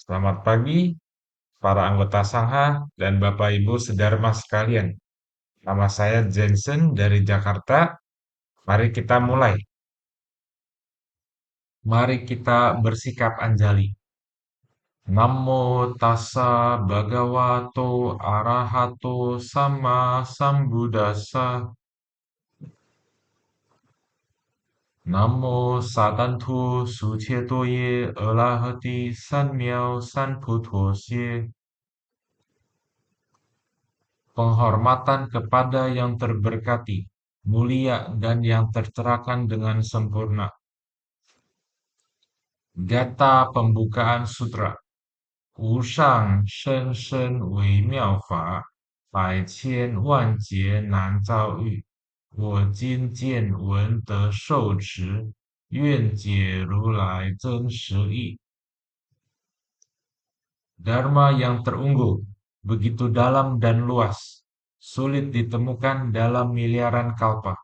Selamat pagi, para anggota Sangha dan Bapak Ibu Sedharma sekalian. Nama saya Jensen dari Jakarta. Mari kita mulai. Mari kita bersikap anjali. Namo tassa bhagavato arahato sama sambuddhassa. Namo sadantu sucetoye arahati sanmyo sanputosye. Penghormatan kepada yang terberkati, mulia dan yang tercerahkan dengan sempurna. Gata pembukaan sutra. 无上甚深微妙法，百千万劫难遭遇。我今见闻得受持，愿解如来真实义。Dharma yang terunggu, begitu dalam dan luas, sulit ditemukan dalam miliaran kalpa.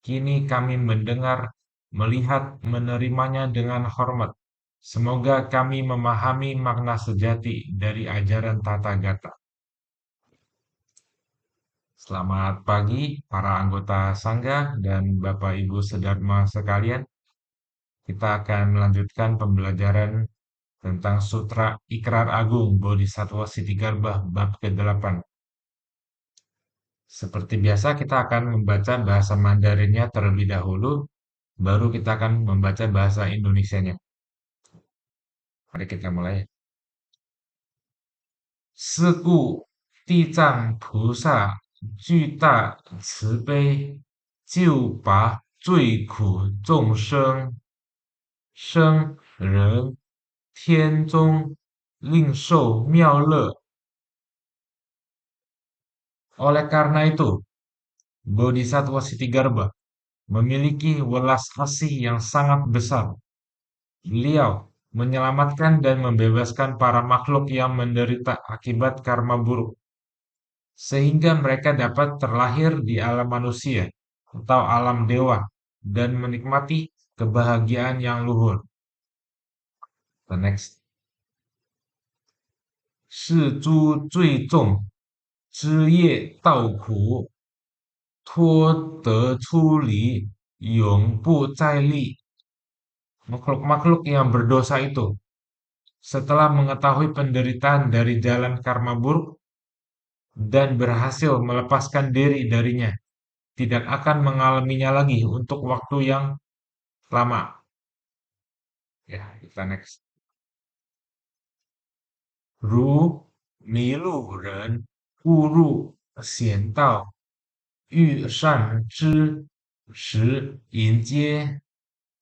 Kini kami mendengar, melihat, menerimanya dengan hormat. Semoga kami memahami makna sejati dari ajaran Tata Gata. Selamat pagi para anggota Sangga dan Bapak Ibu Sedharma sekalian. Kita akan melanjutkan pembelajaran tentang Sutra Ikrar Agung Bodhisattva Siddhigarbha bab ke-8. Seperti biasa kita akan membaca bahasa Mandarinnya terlebih dahulu, baru kita akan membaca bahasa Indonesianya. Mari kita mulai. 是故地藏菩萨巨大慈悲，救拔罪苦众生人天中，令受妙乐。Oleh karena itu, Bodhisattva Siddhigarbha memiliki welas asih yang sangat besar. Beliau menyelamatkan dan membebaskan para makhluk yang menderita akibat karma buruk, sehingga mereka dapat terlahir di alam manusia atau alam dewa dan menikmati kebahagiaan yang luhur. The next. 是诸罪众之业道苦，脱得出离，永不再历。Makhluk-makhluk yang berdosa itu, setelah mengetahui penderitaan dari jalan karma buruk dan berhasil melepaskan diri darinya, tidak akan mengalaminya lagi untuk waktu yang lama. Ya, kita next. 如迷路人误入险道，遇善知时迎接，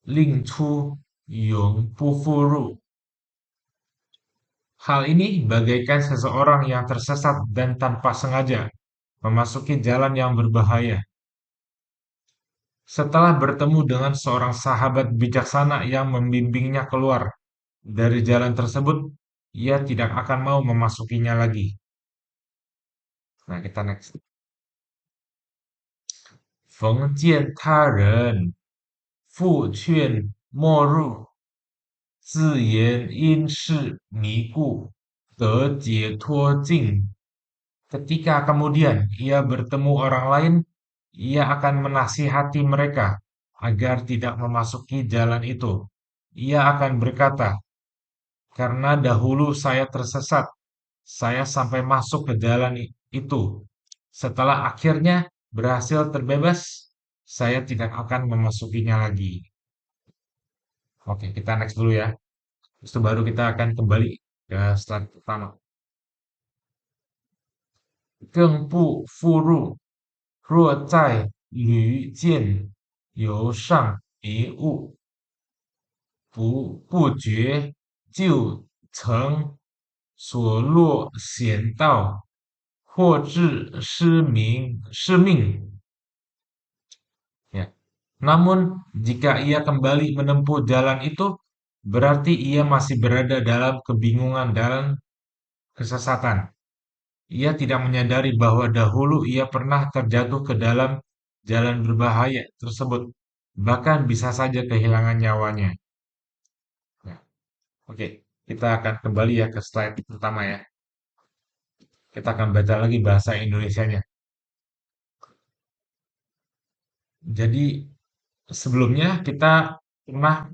令出永不复入。Hal ini bagaikan seseorang yang tersesat dan tanpa sengaja memasuki jalan yang berbahaya. Setelah bertemu dengan seorang sahabat bijaksana yang membimbingnya keluar dari jalan tersebut, ia tidak akan mau memasukinya lagi. Nah, kita next. 逢见他人复劝莫入，自言因是迷故，得解脱境。Ketika kemudian ia bertemu orang lain, ia akan menasihati mereka agar tidak memasuki jalan itu. Ia akan berkata, karena dahulu saya tersesat, saya sampai masuk ke jalan itu. Setelah akhirnya berhasil terbebas, saya tidak akan memasukinya lagi. Oke, kita next dulu ya. Terus itu baru kita akan kembali ke slide pertama. 更不复入，若在屡见由上迷悟，不觉就曾所落险道，或致失命。Ya. Namun, jika ia kembali menempuh jalan itu, berarti ia masih berada dalam kebingungan dan kesesatan. Ia tidak menyadari bahwa dahulu ia pernah terjatuh ke dalam jalan berbahaya tersebut, bahkan bisa saja kehilangan nyawanya. Ya, oke. Kita akan kembali ya ke slide pertama ya. Kita akan baca lagi bahasa Indonesianya. Jadi sebelumnya kita pernah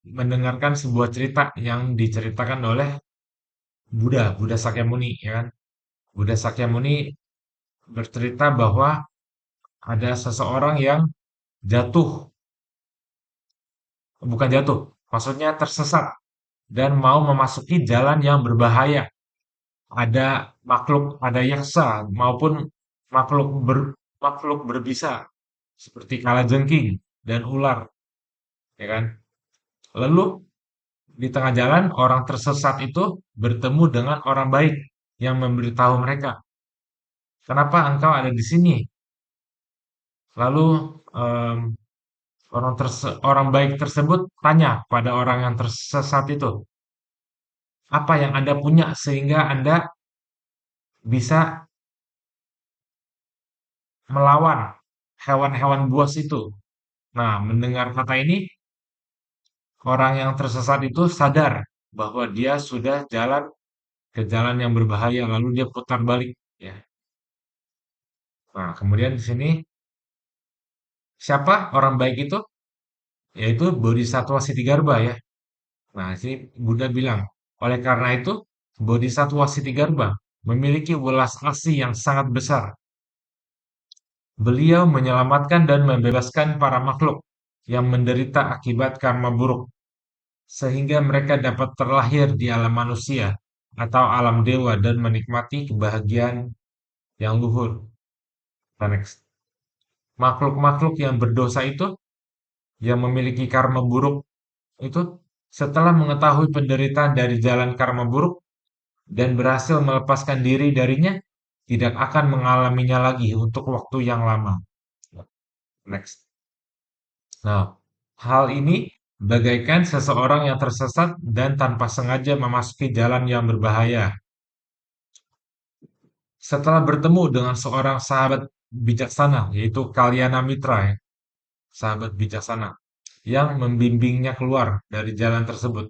mendengarkan sebuah cerita yang diceritakan oleh Buddha Sakyamuni, ya kan? Buddha Sakyamuni bercerita bahwa ada seseorang yang jatuh, bukan jatuh, maksudnya tersesat dan mau memasuki jalan yang berbahaya. Ada ada yaksa maupun makhluk berbisa seperti kalajengking dan ular, ya kan? Lalu di tengah jalan orang tersesat itu bertemu dengan orang baik yang memberitahu mereka, "Kenapa engkau ada di sini?" Lalu em, orang baik tersebut tanya pada orang yang tersesat itu, "Apa yang Anda punya sehingga Anda bisa melawan hewan-hewan buas itu?" Nah, mendengar kata ini, orang yang tersesat itu sadar bahwa dia sudah jalan ke jalan yang berbahaya, lalu dia putar balik. Ya. Nah, kemudian di sini siapa orang baik itu? Yaitu Bodhisattva Sitigarbha ya. Nah, di sini Buddha bilang, oleh karena itu, Bodhisattva Sitigarbha memiliki welas asih yang sangat besar. Beliau menyelamatkan dan membebaskan para makhluk yang menderita akibat karma buruk, sehingga mereka dapat terlahir di alam manusia atau alam dewa dan menikmati kebahagiaan yang luhur. Next. Makhluk-makhluk yang berdosa itu, yang memiliki karma buruk itu, setelah mengetahui penderitaan dari jalan karma buruk dan berhasil melepaskan diri darinya, tidak akan mengalaminya lagi untuk waktu yang lama. Next. Nah, hal ini bagaikan seseorang yang tersesat dan tanpa sengaja memasuki jalan yang berbahaya. Setelah bertemu dengan seorang sahabat bijaksana, yaitu Kalyana Mitra, ya, sahabat bijaksana, yang membimbingnya keluar dari jalan tersebut.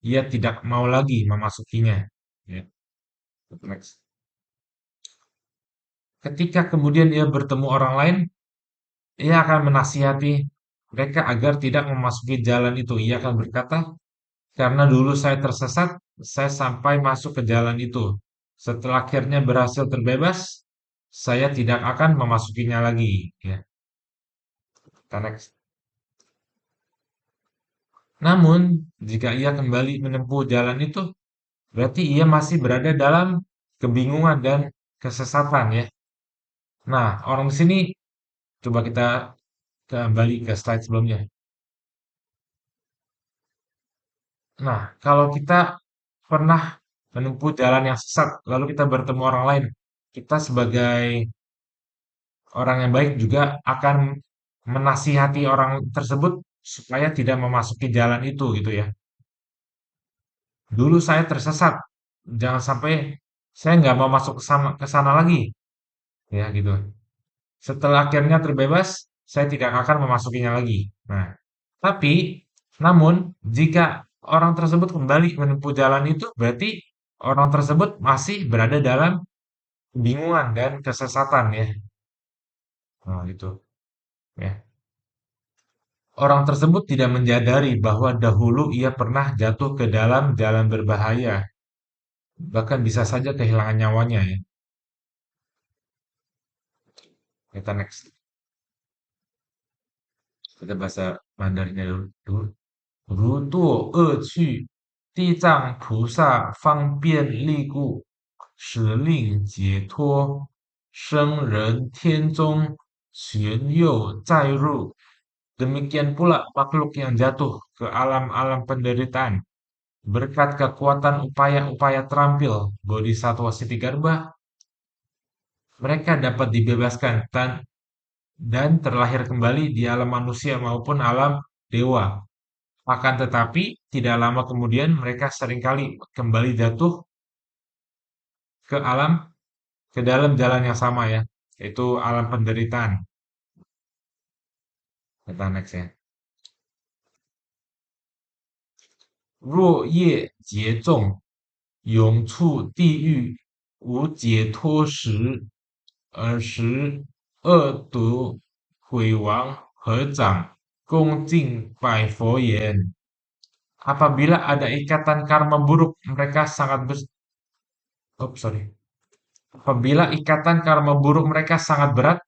Ia tidak mau lagi memasukinya. Ya, next. Ketika kemudian ia bertemu orang lain, ia akan menasihati mereka agar tidak memasuki jalan itu. Ia akan berkata, karena dulu saya tersesat, saya sampai masuk ke jalan itu. Setelah akhirnya berhasil terbebas, saya tidak akan memasukinya lagi. Ya, next. Namun, jika ia kembali menempuh jalan itu, berarti ia masih berada dalam kebingungan dan kesesatan ya. Nah, orang di sini coba kita kembali ke slide sebelumnya. Nah, kalau kita pernah menempuh jalan yang sesat, lalu kita bertemu orang lain, kita sebagai orang yang baik juga akan menasihati orang tersebut supaya tidak memasuki jalan itu gitu ya. Dulu saya tersesat, jangan sampai saya nggak mau masuk ke sana lagi, ya gitu. Setelah akhirnya terbebas, saya tidak akan memasukinya lagi. Nah, tapi namun jika orang tersebut kembali menempuh jalan itu, berarti orang tersebut masih berada dalam kebingungan dan kesesatan ya. Nah, itu ya. Orang tersebut tidak menyadari bahwa dahulu ia pernah jatuh ke dalam jalan berbahaya, bahkan bisa saja kehilangan nyawanya ya. Kita next. Kita bahasa Mandarinnya dulu. 如堕恶趣，地藏菩萨方便利故，使令解脱。生人天中，玄佑再入。Demikian pula makhluk yang jatuh ke alam-alam penderitaan. Berkat kekuatan upaya-upaya terampil Bodhisattva Sitigarbha, mereka dapat dibebaskan dan terlahir kembali di alam manusia maupun alam dewa. Akan tetapi, tidak lama kemudian mereka seringkali kembali jatuh ke ke dalam jalan yang sama ya, yaitu alam penderitaan. Kita next ya. 若业结重，永处地狱，无解脱时，尔时恶毒鬼王合掌恭敬拜佛言, apabila ada ikatan karma buruk, mereka sangat sorry. Apabila ikatan karma buruk mereka sangat berat,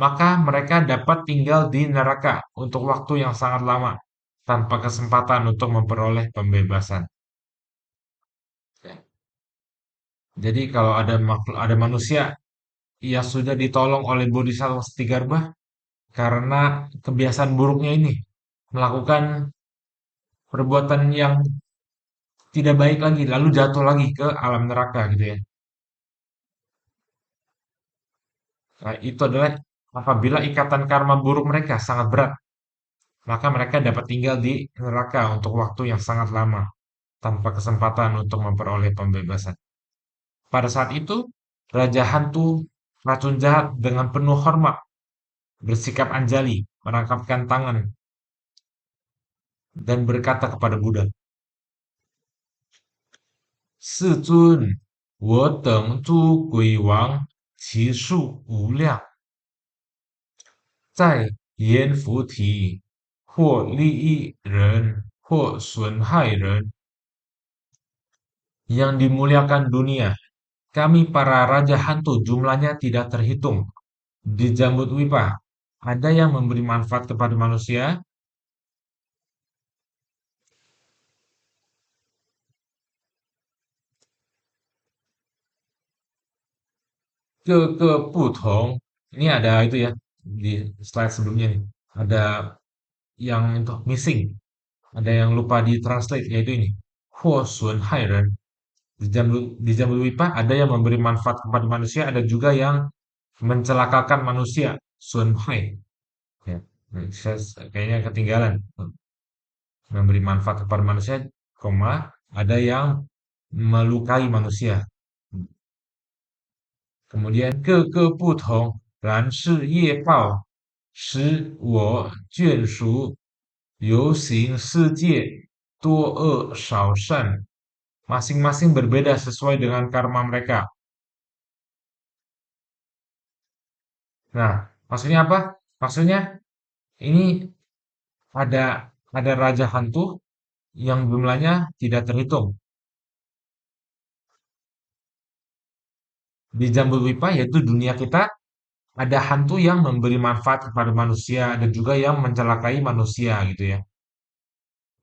maka mereka dapat tinggal di neraka untuk waktu yang sangat lama tanpa kesempatan untuk memperoleh pembebasan. Jadi kalau ada manusia yang sudah ditolong oleh Bodhisattva Setigarbha karena kebiasaan buruknya ini melakukan perbuatan yang tidak baik lagi lalu jatuh lagi ke alam neraka gitu ya. Nah, itu adalah apabila ikatan karma buruk mereka sangat berat, maka mereka dapat tinggal di neraka untuk waktu yang sangat lama tanpa kesempatan untuk memperoleh pembebasan. Pada saat itu, Raja Hantu racun jahat dengan penuh hormat bersikap anjali, merangkapkan tangan dan berkata kepada Buddha, 世尊，我等诸鬼王其数无量，在阎浮提或利益人，或损害人，yang dimuliakan dunia. Kami para raja hantu jumlahnya tidak terhitung. Di Jambudwipa, ada yang memberi manfaat kepada manusia, ke Putong. Ini ada itu ya, di slide sebelumnya nih. Ada yang itu missing, ada yang lupa ditranslate, yaitu ini. Huo Sun Hairen. Di Jambudwipa ada yang memberi manfaat kepada manusia, ada juga yang mencelakakan manusia. Sun Hai. Ya, saya kayaknya ketinggalan. Memberi manfaat kepada manusia, koma, ada yang melukai manusia. Kemudian ke不同 然是业报使我眷属游行世界多恶少善, masing-masing berbeda sesuai dengan karma mereka. Nah, maksudnya apa? Maksudnya ini ada raja hantu yang jumlahnya tidak terhitung. Di Jambudwipa yaitu dunia kita ada hantu yang memberi manfaat kepada manusia, ada juga yang mencelakai manusia gitu ya.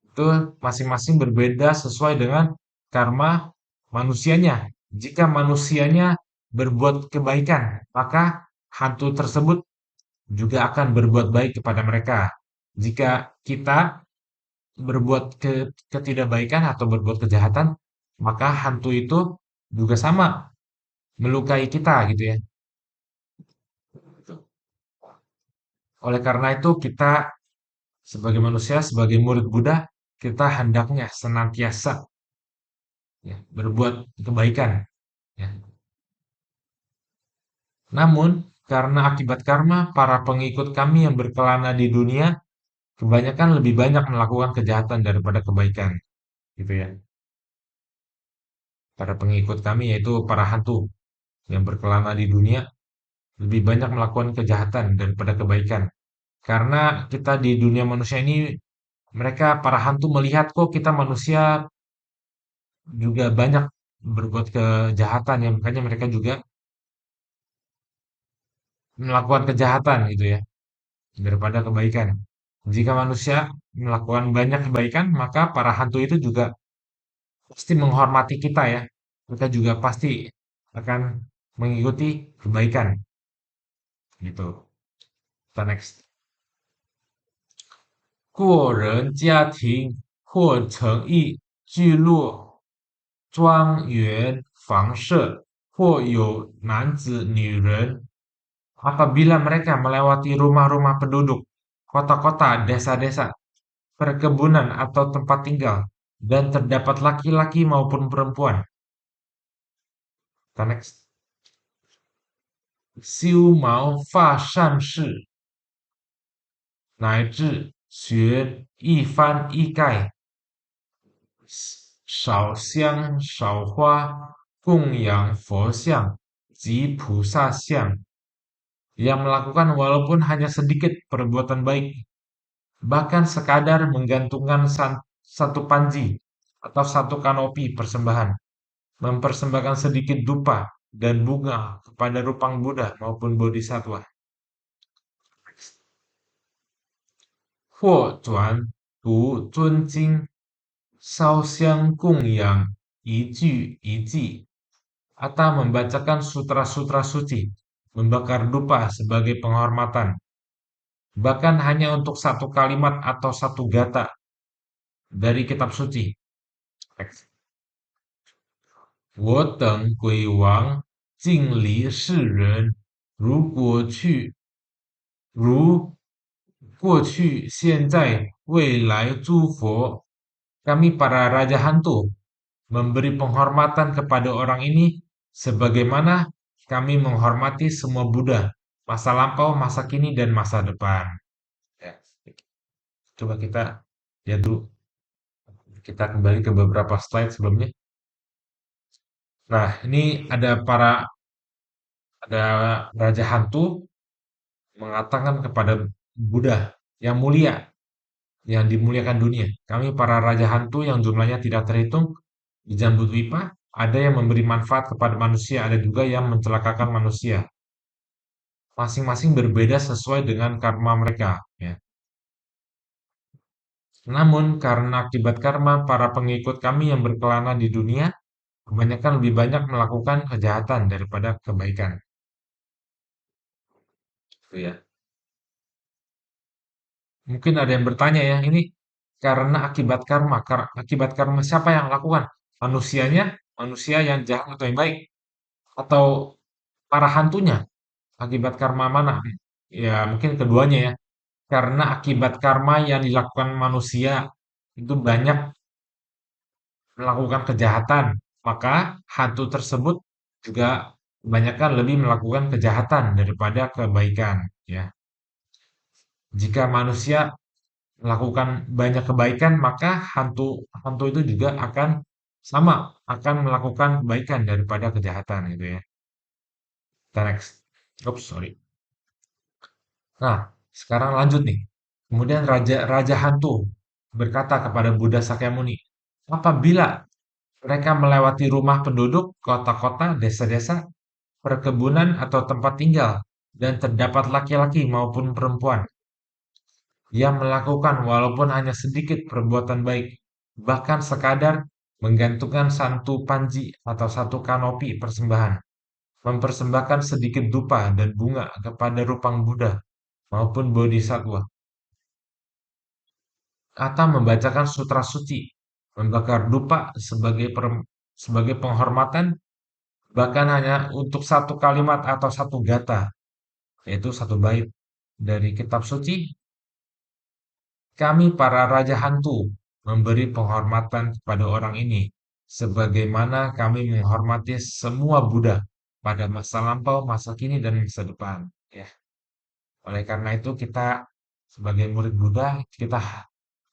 Itu masing-masing berbeda sesuai dengan karma manusianya. Jika manusianya berbuat kebaikan, maka hantu tersebut juga akan berbuat baik kepada mereka. Jika kita berbuat ketidakbaikan atau berbuat kejahatan, maka hantu itu juga sama melukai kita gitu ya. Oleh karena itu kita sebagai manusia, sebagai murid Buddha, kita hendaknya senantiasa ya, berbuat kebaikan. Ya. Namun, karena akibat karma, para pengikut kami yang berkelana di dunia kebanyakan lebih banyak melakukan kejahatan daripada kebaikan, gitu ya. Para pengikut kami yaitu para hantu yang berkelana di dunia lebih banyak melakukan kejahatan daripada kebaikan. Karena kita di dunia manusia ini, mereka para hantu melihat kok kita manusia juga banyak berbuat kejahatan ya, makanya mereka juga melakukan kejahatan gitu ya daripada kebaikan. Jika manusia melakukan banyak kebaikan, maka para hantu itu juga pasti menghormati kita ya. Mereka juga pasti akan mengikuti kebaikan gitu. Kita next. 过人家庭或城邑聚落、庄园、房舍，或有男子、女人 apabila mereka melewati rumah-rumah penduduk, kota-kota, desa-desa, perkebunan atau tempat tinggal, dan terdapat laki-laki maupun perempuan. Kita next. 修毛发善事，乃至学一番一概，少香少花供养佛像及菩萨像yang melakukan walaupun hanya sedikit perbuatan baik, bahkan sekadar menggantungkan satu panji atau satu kanopi persembahan, mempersembahkan sedikit dupa dan bunga kepada rupang Buddha maupun Bodhisattva. 或转读尊经，烧香供养一句一记, atau membacakan sutra-sutra suci, membakar dupa sebagai penghormatan, bahkan hanya untuk satu kalimat atau satu gata dari kitab suci. 我等鬼王敬礼世人，如过去、现在、未来诸佛, kami para raja hantu memberi penghormatan kepada orang ini sebagaimana kami menghormati semua Buddha, masa lampau, masa kini, dan masa depan. Ya, coba kita lihat dulu. Kita kembali ke beberapa slide sebelumnya. Nah, ini ada raja hantu mengatakan kepada Buddha yang mulia, yang dimuliakan dunia. Kami para raja hantu yang jumlahnya tidak terhitung di Jambudwipa, ada yang memberi manfaat kepada manusia, ada juga yang mencelakakan manusia. Masing-masing berbeda sesuai dengan karma mereka. Ya. Namun karena akibat karma, para pengikut kami yang berkelana di dunia kebanyakan lebih banyak melakukan kejahatan daripada kebaikan. Itu ya. Mungkin ada yang bertanya ya, ini karena akibat karma. Akibat karma siapa yang lakukan? Manusianya, manusia yang jahat atau yang baik? Atau para hantunya? Akibat karma mana? Ya, mungkin keduanya ya. Karena akibat karma yang dilakukan manusia itu banyak melakukan kejahatan, maka hantu tersebut juga kebanyakan lebih melakukan kejahatan daripada kebaikan, ya. Jika manusia melakukan banyak kebaikan, maka hantu hantu itu juga akan melakukan kebaikan daripada kejahatan gitu ya. Kita next. Oops, sorry. Nah, sekarang lanjut nih. Kemudian raja hantu berkata kepada Buddha Sakyamuni, apabila mereka melewati rumah penduduk, kota-kota, desa-desa, perkebunan atau tempat tinggal, dan terdapat laki-laki maupun perempuan yang melakukan walaupun hanya sedikit perbuatan baik, bahkan sekadar menggantungkan satu panji atau satu kanopi persembahan, mempersembahkan sedikit dupa dan bunga kepada rupang Buddha maupun Bodhisattva, atau membacakan sutra suci, membakar dupa sebagai penghormatan, bahkan hanya untuk satu kalimat atau satu gata, yaitu satu bait dari kitab suci, kami para raja hantu memberi penghormatan kepada orang ini, sebagaimana kami menghormati semua Buddha pada masa lampau, masa kini, dan masa depan. Ya, oleh karena itu kita sebagai murid Buddha, kita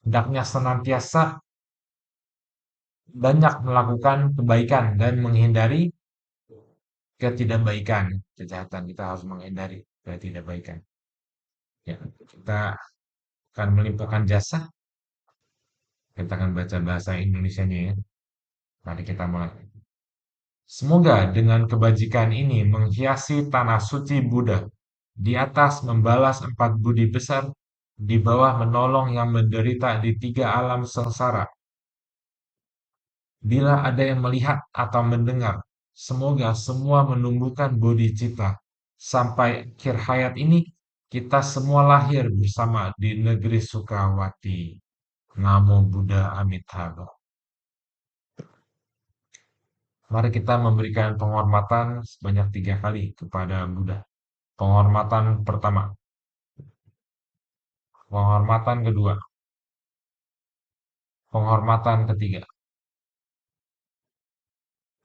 hendaknya senantiasa banyak melakukan kebaikan dan menghindari ketidakbaikan, kejahatan. Kita harus menghindari ketidakbaikan. Ya, kita akan melimpahkan jasa. Kita akan baca bahasa Indonesianya ya. Mari kita mulai. Semoga dengan kebajikan ini menghiasi tanah suci Buddha, di atas membalas 4 budi besar, di bawah menolong yang menderita di 3 alam sengsara. Bila ada yang melihat atau mendengar, semoga semua menumbuhkan bodhicitta. Sampai akhir hayat ini, kita semua lahir bersama di negeri Sukawati. Namo Buddha Amitabha. Mari kita memberikan penghormatan sebanyak 3 kali kepada Buddha. Penghormatan pertama, penghormatan kedua, penghormatan ketiga.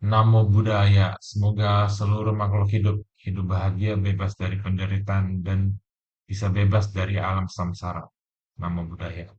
Namo Buddhaya, semoga seluruh makhluk hidup hidup bahagia, bebas dari penderitaan, dan bisa bebas dari alam samsara. Namo Buddhaya.